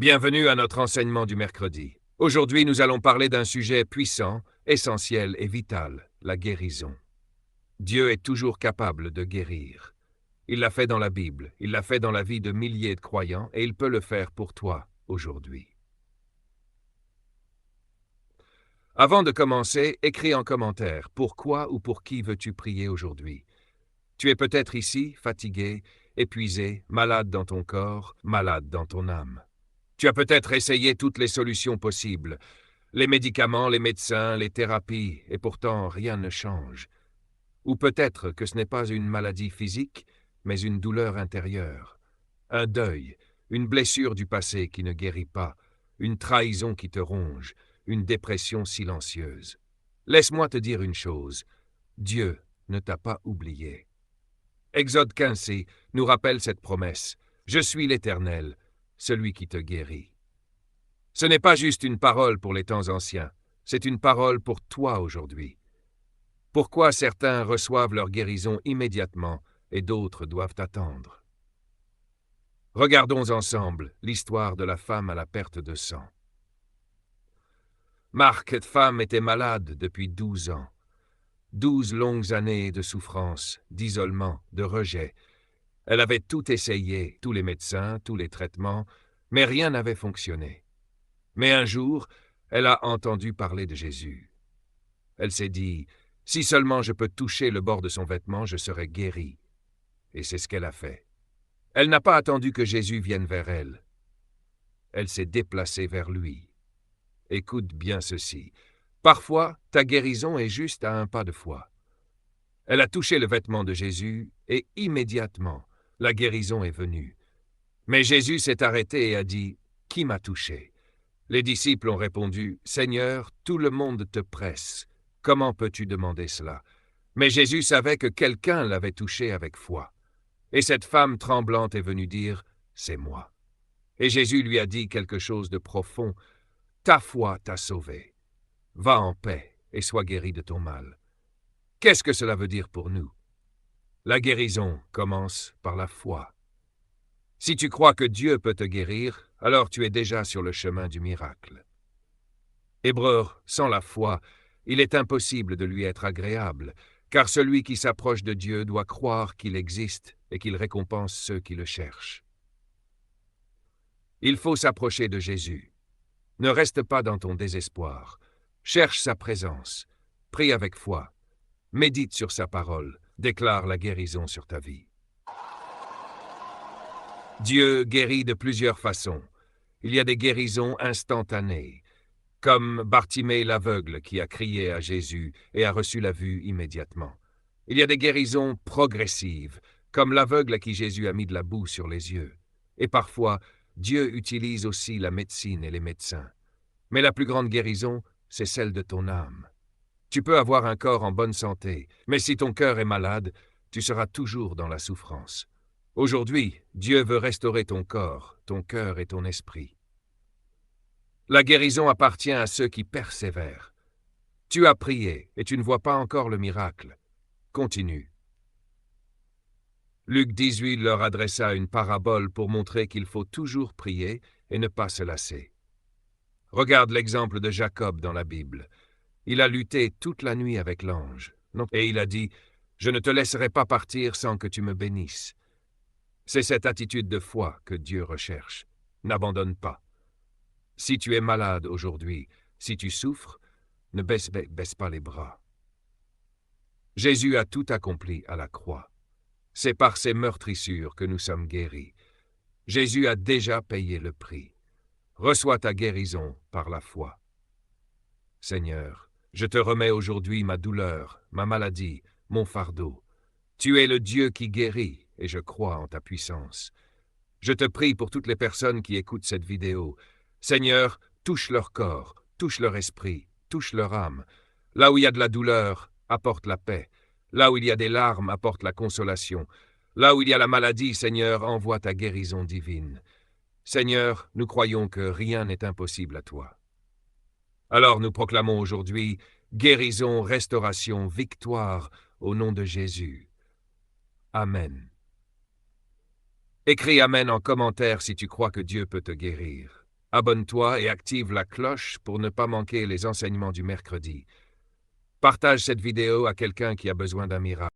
Bienvenue à notre enseignement du mercredi. Aujourd'hui, nous allons parler d'un sujet puissant, essentiel et vital, la guérison. Dieu est toujours capable de guérir. Il l'a fait dans la Bible, il l'a fait dans la vie de milliers de croyants et il peut le faire pour toi aujourd'hui. Avant de commencer, écris en commentaire pourquoi ou pour qui veux-tu prier aujourd'hui. Tu es peut-être ici, fatigué, épuisé, malade dans ton corps, malade dans ton âme. Tu as peut-être essayé toutes les solutions possibles, les médicaments, les médecins, les thérapies, et pourtant rien ne change. Ou peut-être que ce n'est pas une maladie physique, mais une douleur intérieure, un deuil, une blessure du passé qui ne guérit pas, une trahison qui te ronge, une dépression silencieuse. Laisse-moi te dire une chose, Dieu ne t'a pas oublié. Exode 15 nous rappelle cette promesse, « Je suis l'Éternel, celui qui te guérit ». Ce n'est pas juste une parole pour les temps anciens, c'est une parole pour toi aujourd'hui. Pourquoi certains reçoivent leur guérison immédiatement et d'autres doivent attendre? Regardons ensemble l'histoire de la femme à la perte de sang. Marc, cette femme était malade depuis 12 ans. 12 longues années de souffrance, d'isolement, de rejet. Elle avait tout essayé, tous les médecins, tous les traitements, mais rien n'avait fonctionné. Mais un jour, elle a entendu parler de Jésus. Elle s'est dit, « Si seulement je peux toucher le bord de son vêtement, je serai guérie. » Et c'est ce qu'elle a fait. Elle n'a pas attendu que Jésus vienne vers elle. Elle s'est déplacée vers lui. Écoute bien ceci. Parfois, ta guérison est juste à un pas de foi. Elle a touché le vêtement de Jésus et immédiatement, la guérison est venue. Mais Jésus s'est arrêté et a dit, « Qui m'a touché ?» Les disciples ont répondu, « Seigneur, tout le monde te presse. Comment peux-tu demander cela ?» Mais Jésus savait que quelqu'un l'avait touché avec foi. Et cette femme tremblante est venue dire, « C'est moi. » Et Jésus lui a dit quelque chose de profond, « Ta foi t'a sauvé. Va en paix et sois guéri de ton mal. » Qu'est-ce que cela veut dire pour nous? La guérison commence par la foi. Si tu crois que Dieu peut te guérir, alors tu es déjà sur le chemin du miracle. Hébreux, sans la foi, il est impossible de lui être agréable, car celui qui s'approche de Dieu doit croire qu'il existe et qu'il récompense ceux qui le cherchent. Il faut s'approcher de Jésus. Ne reste pas dans ton désespoir. Cherche sa présence. Prie avec foi. Médite sur sa parole. Déclare la guérison sur ta vie. Dieu guérit de plusieurs façons. Il y a des guérisons instantanées, comme Bartimée l'aveugle qui a crié à Jésus et a reçu la vue immédiatement. Il y a des guérisons progressives, comme l'aveugle à qui Jésus a mis de la boue sur les yeux. Et parfois, Dieu utilise aussi la médecine et les médecins. Mais la plus grande guérison, c'est celle de ton âme. Tu peux avoir un corps en bonne santé, mais si ton cœur est malade, tu seras toujours dans la souffrance. Aujourd'hui, Dieu veut restaurer ton corps, ton cœur et ton esprit. La guérison appartient à ceux qui persévèrent. Tu as prié et tu ne vois pas encore le miracle. Continue. Luc 18 leur adressa une parabole pour montrer qu'il faut toujours prier et ne pas se lasser. Regarde l'exemple de Jacob dans la Bible. Il a lutté toute la nuit avec l'ange, et il a dit, « Je ne te laisserai pas partir sans que tu me bénisses. » C'est cette attitude de foi que Dieu recherche. N'abandonne pas. Si tu es malade aujourd'hui, si tu souffres, ne baisse pas les bras. Jésus a tout accompli à la croix. C'est par ses meurtrissures que nous sommes guéris. Jésus a déjà payé le prix. Reçois ta guérison par la foi. Seigneur, je te remets aujourd'hui ma douleur, ma maladie, mon fardeau. Tu es le Dieu qui guérit et je crois en ta puissance. Je te prie pour toutes les personnes qui écoutent cette vidéo. Seigneur, touche leur corps, touche leur esprit, touche leur âme. Là où il y a de la douleur, apporte la paix. Là où il y a des larmes, apporte la consolation. Là où il y a la maladie, Seigneur, envoie ta guérison divine. Seigneur, nous croyons que rien n'est impossible à toi. Alors nous proclamons aujourd'hui guérison, restauration, victoire au nom de Jésus. Amen. Écris Amen en commentaire si tu crois que Dieu peut te guérir. Abonne-toi et active la cloche pour ne pas manquer les enseignements du mercredi. Partage cette vidéo à quelqu'un qui a besoin d'un miracle.